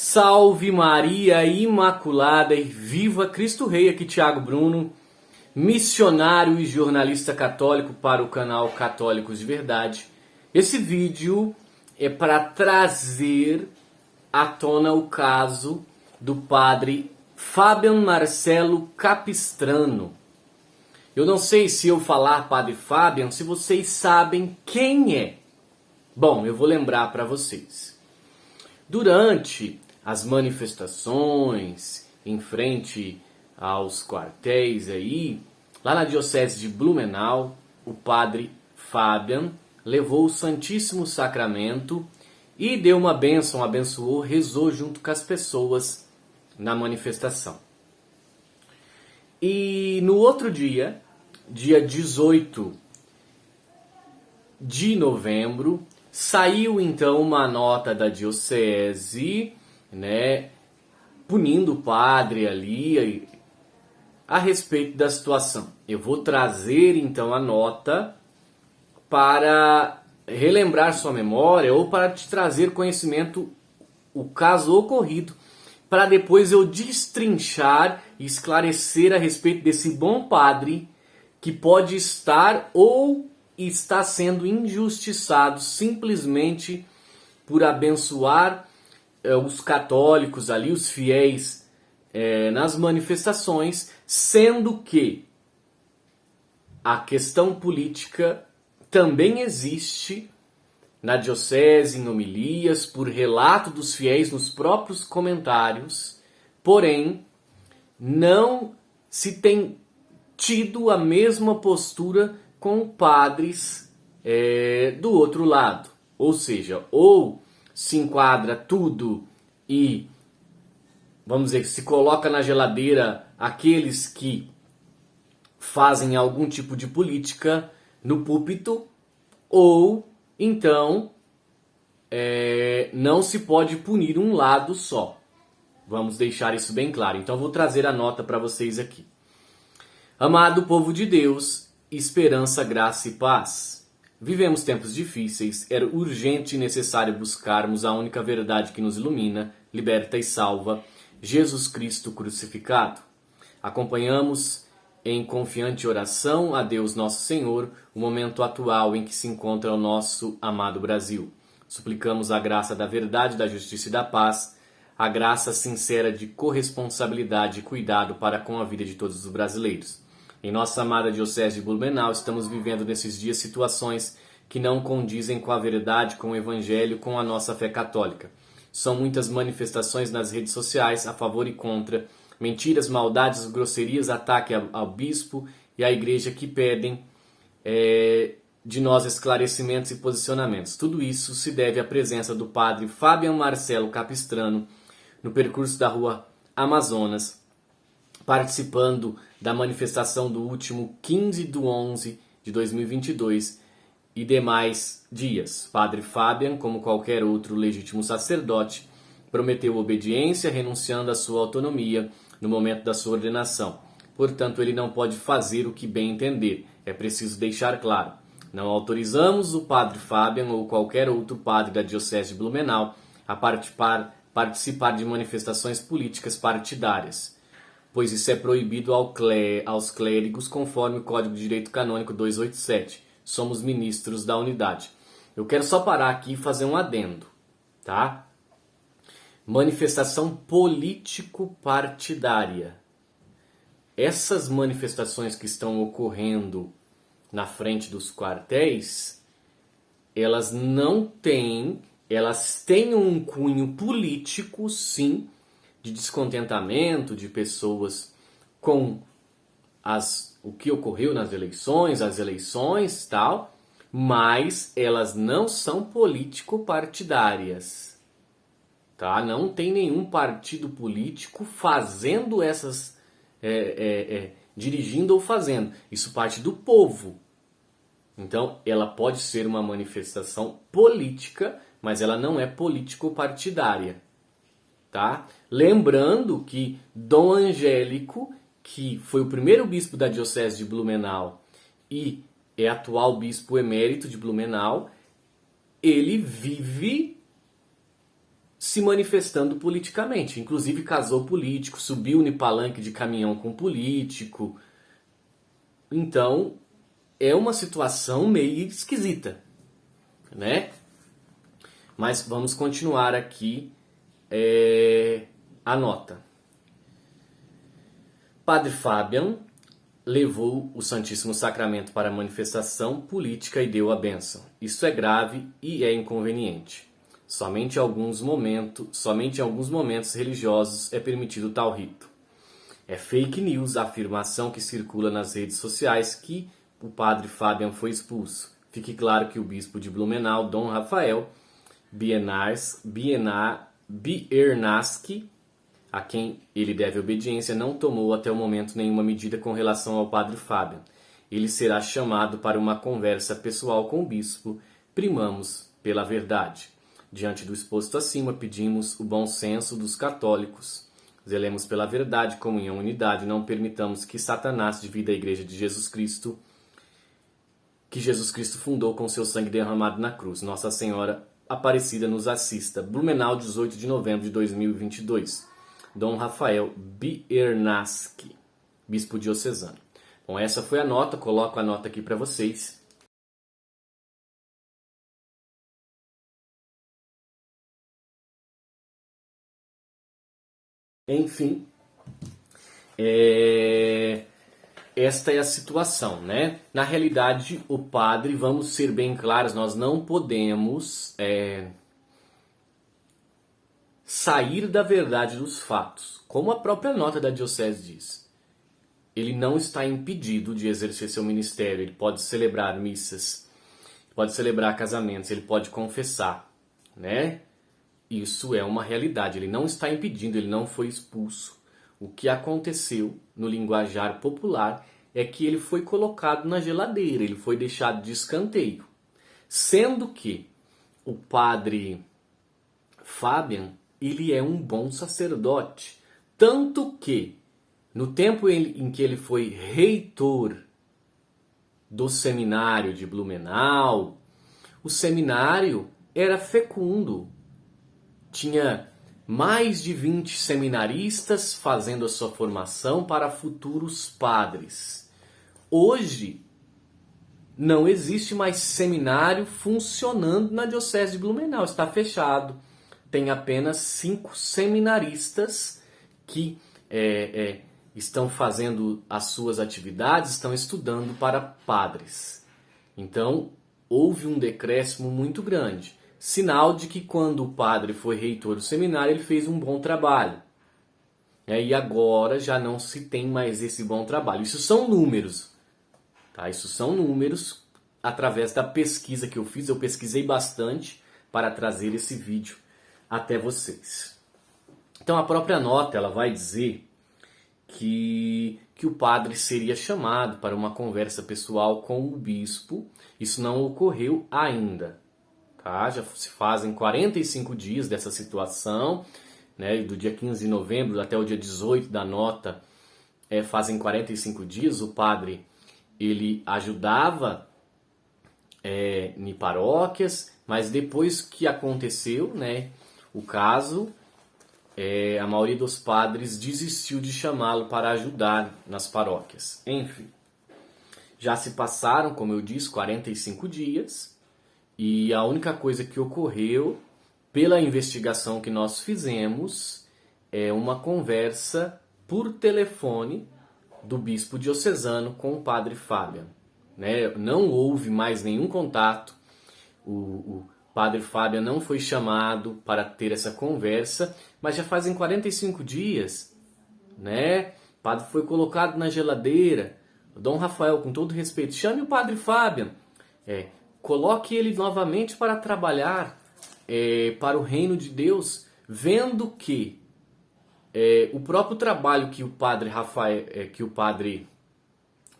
Salve Maria Imaculada e viva Cristo Rei, aqui Thiago Bruno, missionário e jornalista católico para o canal Católicos de Verdade. Esse vídeo é para trazer à tona o caso do padre Fabian Marcelo Capistrano. Eu não sei se eu falar padre Fabian, se vocês sabem quem é. Bom, eu vou lembrar para vocês. Durante as manifestações em frente aos quartéis aí, lá na diocese de Blumenau, o padre Fabian levou o Santíssimo Sacramento e deu uma bênção, abençoou, rezou junto com as pessoas na manifestação. E no outro dia, dia 18 de novembro, saiu então uma nota da diocese, punindo o padre ali a respeito da situação. Eu vou trazer então a nota para relembrar sua memória ou para te trazer conhecimento o caso ocorrido, para depois eu destrinchar e esclarecer a respeito desse bom padre que pode estar ou está sendo injustiçado simplesmente por abençoar os católicos ali, os fiéis nas manifestações, sendo que a questão política também existe na diocese, em homilias, por relato dos fiéis nos próprios comentários, porém não se tem tido a mesma postura com padres do outro lado. Ou seja, ou se enquadra tudo e, vamos dizer, se coloca na geladeira aqueles que fazem algum tipo de política no púlpito, ou então não se pode punir um lado só. Vamos deixar isso bem claro. Então vou trazer a nota para vocês aqui. Amado povo de Deus, esperança, graça e paz. Vivemos tempos difíceis, era urgente e necessário buscarmos a única verdade que nos ilumina, liberta e salva, Jesus Cristo crucificado. Acompanhamos em confiante oração a Deus Nosso Senhor o momento atual em que se encontra o nosso amado Brasil. Suplicamos a graça da verdade, da justiça e da paz, a graça sincera de corresponsabilidade e cuidado para com a vida de todos os brasileiros. Em nossa amada diocese de Blumenau, estamos vivendo nesses dias situações que não condizem com a verdade, com o evangelho, com a nossa fé católica. São muitas manifestações nas redes sociais a favor e contra, mentiras, maldades, grosserias, ataque ao bispo e à igreja que pedem de nós esclarecimentos e posicionamentos. Tudo isso se deve à presença do padre Fabian Marcelo Capistrano no percurso da rua Amazonas, participando da manifestação do último 15/11/2022 e demais dias. Padre Fabian, como qualquer outro legítimo sacerdote, prometeu obediência, renunciando à sua autonomia no momento da sua ordenação. Portanto, ele não pode fazer o que bem entender. É preciso deixar claro. Não autorizamos o padre Fabian ou qualquer outro padre da diocese de Blumenau a participar de manifestações políticas partidárias, pois isso é proibido aos clérigos conforme o Código de Direito Canônico 287. Somos ministros da unidade. Eu quero só parar aqui e fazer um adendo, tá? Manifestação político-partidária. Essas manifestações que estão ocorrendo na frente dos quartéis, elas têm um cunho político, sim, de descontentamento de pessoas com o que ocorreu nas eleições, as eleições e tal, mas elas não são político-partidárias. Tá? Não tem nenhum partido político fazendo essas, dirigindo ou fazendo. Isso parte do povo. Então, ela pode ser uma manifestação política, mas ela não é político-partidária. Tá? Lembrando que Dom Angélico, que foi o primeiro bispo da diocese de Blumenau e é atual bispo emérito de Blumenau, ele vive se manifestando politicamente. Inclusive casou político, subiu no palanque de caminhão com político. Então, é uma situação meio esquisita, né? Mas vamos continuar aqui a nota. Padre Fabian levou o Santíssimo Sacramento para a manifestação política e deu a bênção. Isso é grave e é inconveniente. Somente em alguns momentos religiosos é permitido tal rito. É fake news a afirmação que circula nas redes sociais que o Padre Fabian foi expulso. Fique claro que o bispo de Blumenau, Dom Rafael Biernacki, a quem ele deve obediência, não tomou até o momento nenhuma medida com relação ao Padre Fabian. Ele será chamado para uma conversa pessoal com o bispo. Primamos pela verdade. Diante do exposto acima, pedimos o bom senso dos católicos. Zelemos pela verdade, comunhão e unidade. Não permitamos que Satanás divida a Igreja de Jesus Cristo, que Jesus Cristo fundou com seu sangue derramado na cruz. Nossa Senhora Aparecida nos assista. Blumenau, 18 de novembro de 2022. Dom Rafael Biernacki, bispo diocesano. Bom, essa foi a nota, coloco a nota aqui para vocês. Enfim, esta é a situação, né? Na realidade, o padre, vamos ser bem claros, nós não podemos sair da verdade dos fatos. Como a própria nota da diocese diz, ele não está impedido de exercer seu ministério, ele pode celebrar missas, pode celebrar casamentos, ele pode confessar, né? Isso é uma realidade, ele não está impedindo, ele não foi expulso. O que aconteceu no linguajar popular é que ele foi colocado na geladeira, ele foi deixado de escanteio. Sendo que o padre Fabian, ele é um bom sacerdote. Tanto que, no tempo em que ele foi reitor do seminário de Blumenau, o seminário era fecundo. Tinha mais de 20 seminaristas fazendo a sua formação para futuros padres. Hoje, não existe mais seminário funcionando na Diocese de Blumenau. Está fechado. Tem apenas 5 seminaristas que estão fazendo as suas atividades, estão estudando para padres. Então, houve um decréscimo muito grande. Sinal de que quando o padre foi reitor do seminário, ele fez um bom trabalho. E agora já não se tem mais esse bom trabalho. Isso são números. Tá? Isso são números através da pesquisa que eu fiz. Eu pesquisei bastante para trazer esse vídeo até vocês. Então a própria nota ela vai dizer que o padre seria chamado para uma conversa pessoal com o bispo. Isso não ocorreu ainda. Tá? Já se fazem 45 dias dessa situação, né? Do dia 15 de novembro até o dia 18 da nota, fazem 45 dias. O padre ele ajudava em paróquias, mas depois que aconteceu, né, o caso, a maioria dos padres desistiu de chamá-lo para ajudar nas paróquias. Enfim, já se passaram, como eu disse, 45 dias. E a única coisa que ocorreu, pela investigação que nós fizemos, é uma conversa por telefone do bispo diocesano com o padre Fabian. Né? Não houve mais nenhum contato, o padre Fabian não foi chamado para ter essa conversa, mas já fazem 45 dias, né? O padre foi colocado na geladeira. Dom Rafael, com todo respeito, chame o padre Fabian, coloque ele novamente para trabalhar para o reino de Deus, vendo que o próprio trabalho que o padre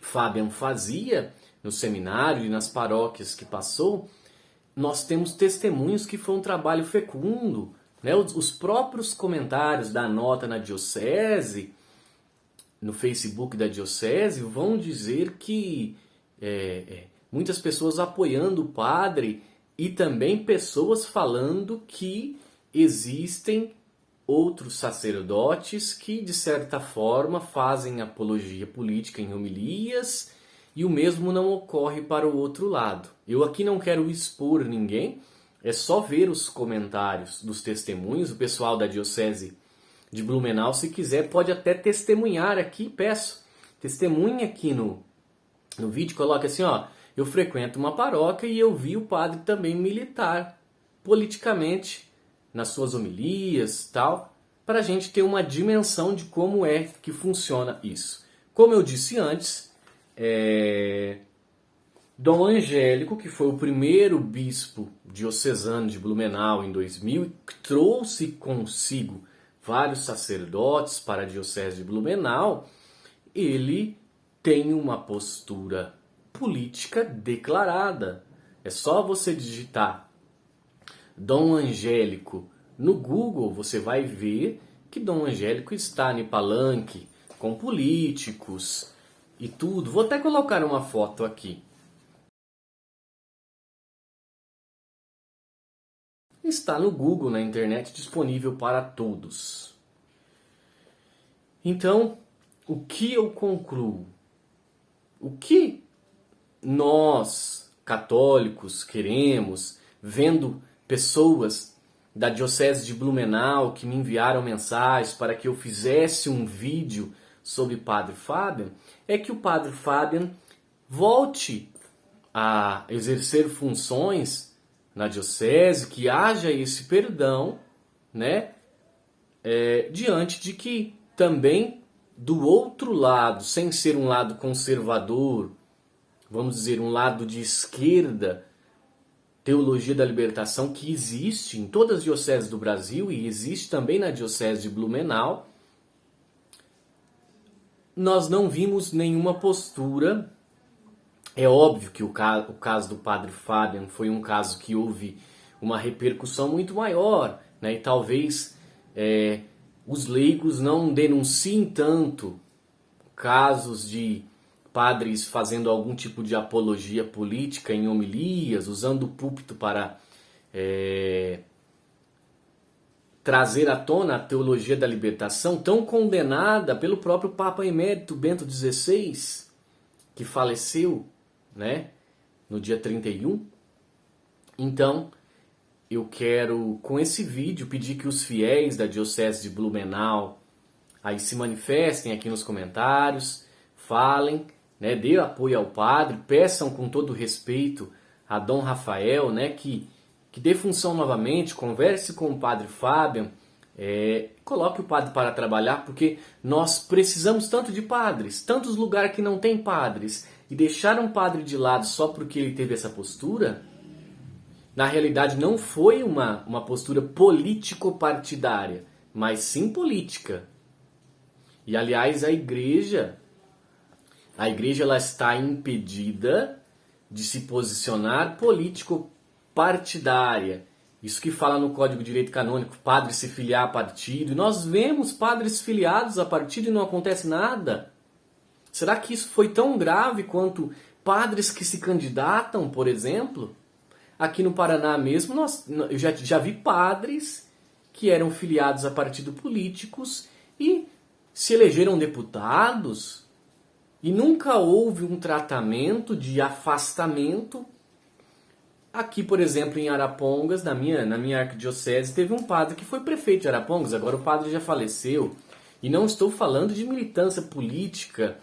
Fabian fazia no seminário e nas paróquias que passou, nós temos testemunhos que foi um trabalho fecundo, né? Os próprios comentários da nota na diocese, no Facebook da diocese, vão dizer que muitas pessoas apoiando o padre e também pessoas falando que existem outros sacerdotes que, de certa forma, fazem apologia política em homilias, e o mesmo não ocorre para o outro lado. Eu aqui não quero expor ninguém, é só ver os comentários dos testemunhos. O pessoal da Diocese de Blumenau, se quiser, pode até testemunhar aqui, peço. Testemunhe aqui no vídeo, coloca assim, ó, eu frequento uma paróquia e eu vi o padre também militar politicamente nas suas homilias, tal, para a gente ter uma dimensão de como é que funciona isso. Como eu disse antes, Dom Angélico, que foi o primeiro bispo diocesano de Blumenau em 2000, que trouxe consigo vários sacerdotes para a Diocese de Blumenau, ele tem uma postura política declarada. É só você digitar Dom Angélico no Google, você vai ver que Dom Angélico está em palanque com políticos e tudo. Vou até colocar uma foto aqui. Está no Google, na internet, disponível para todos. Então, o que eu concluo? O que nós, católicos, queremos, vendo pessoas da Diocese de Blumenau que me enviaram mensagens para que eu fizesse um vídeo sobre Padre Fábian, é que o Padre Fábian volte a exercer funções na Diocese, que haja esse perdão, né? Diante de que também do outro lado, sem ser um lado conservador, vamos dizer, um lado de esquerda, teologia da libertação, que existe em todas as dioceses do Brasil e existe também na Diocese de Blumenau, nós não vimos nenhuma postura. É óbvio que o caso do Padre Fábian foi um caso que houve uma repercussão muito maior, né? E talvez os leigos não denunciem tanto casos de padres fazendo algum tipo de apologia política em homilias, usando o púlpito para trazer à tona a teologia da libertação, tão condenada pelo próprio Papa Emérito Bento XVI, que faleceu, né, no dia 31. Então, eu quero, com esse vídeo, pedir que os fiéis da Diocese de Blumenau aí se manifestem aqui nos comentários, falem, né, dê apoio ao padre, peçam com todo respeito a Dom Rafael, né, que dê função novamente, converse com o Padre Fábian, coloque o padre para trabalhar, porque nós precisamos tanto de padres, tantos lugares que não tem padres, e deixar um padre de lado só porque ele teve essa postura, na realidade não foi uma postura político-partidária, mas sim política. E aliás, a igreja ela está impedida de se posicionar político-partidária. Isso que fala no Código de Direito Canônico, padre se filiar a partido. E nós vemos padres filiados a partido e não acontece nada. Será que isso foi tão grave quanto padres que se candidatam, por exemplo? Aqui no Paraná mesmo, eu já vi padres que eram filiados a partidos políticos e se elegeram deputados e nunca houve um tratamento de afastamento. Aqui, por exemplo, em Arapongas, na minha arquidiocese, teve um padre que foi prefeito de Arapongas, agora o padre já faleceu. E não estou falando de militância política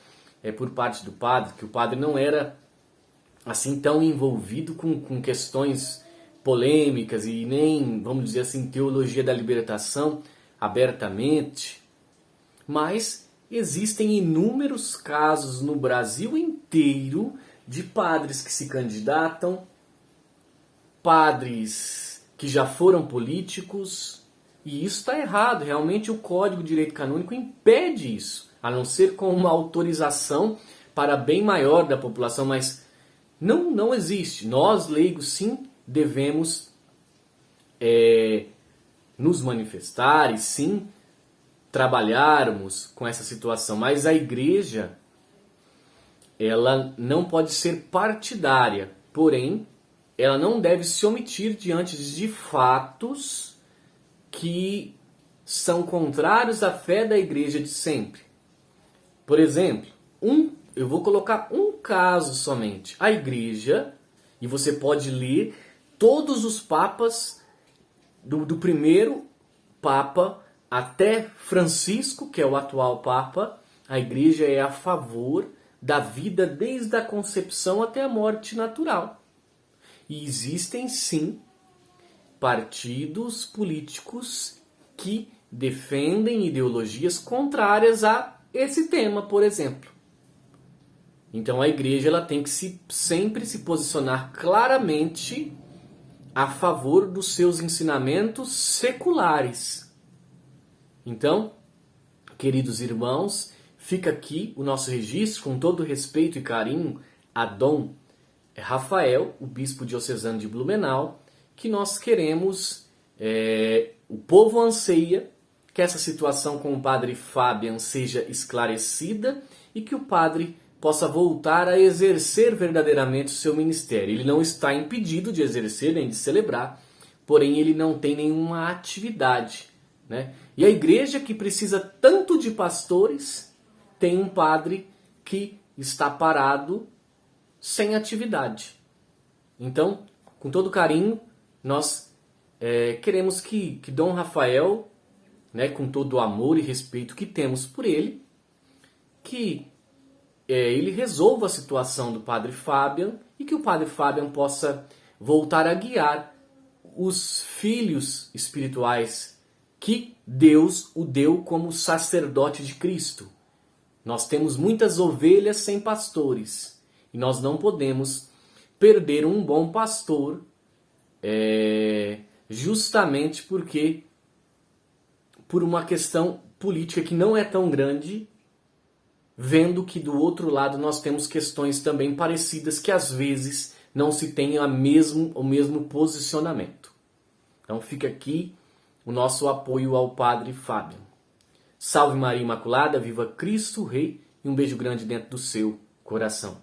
por parte do padre, que o padre não era assim tão envolvido com questões polêmicas e nem, vamos dizer assim, teologia da libertação abertamente. Mas existem inúmeros casos no Brasil inteiro de padres que se candidatam, padres que já foram políticos, e isso está errado. Realmente o Código de Direito Canônico impede isso, a não ser com uma autorização para bem maior da população, mas não existe. Nós, leigos, sim, devemos nos manifestar e sim trabalharmos com essa situação, mas a igreja ela não pode ser partidária, porém ela não deve se omitir diante de fatos que são contrários à fé da igreja de sempre. Por exemplo, eu vou colocar um caso somente. A igreja, e você pode ler todos os papas, do primeiro papa até Francisco, que é o atual papa, a igreja é a favor da vida desde a concepção até a morte natural. E existem sim partidos políticos que defendem ideologias contrárias a esse tema, por exemplo. Então a igreja ela tem que sempre se posicionar claramente a favor dos seus ensinamentos seculares. Então, queridos irmãos, fica aqui o nosso registro com todo respeito e carinho a Dom Rafael, o bispo diocesano de Blumenau, que nós queremos, o povo anseia que essa situação com o padre Fabian seja esclarecida e que o padre possa voltar a exercer verdadeiramente o seu ministério. Ele não está impedido de exercer nem de celebrar, porém ele não tem nenhuma atividade, né? E a igreja, que precisa tanto de pastores, tem um padre que está parado sem atividade. Então, com todo carinho, nós queremos que Dom Rafael, né, com todo o amor e respeito que temos por ele, que ele resolva a situação do padre Fabian e que o padre Fabian possa voltar a guiar os filhos espirituais que Deus o deu como sacerdote de Cristo. Nós temos muitas ovelhas sem pastores e nós não podemos perder um bom pastor justamente porque por uma questão política que não é tão grande, vendo que do outro lado nós temos questões também parecidas que às vezes não se tem o mesmo posicionamento. Então fica aqui o nosso apoio ao padre Fábio. Salve Maria Imaculada, viva Cristo Rei, e um beijo grande dentro do seu coração.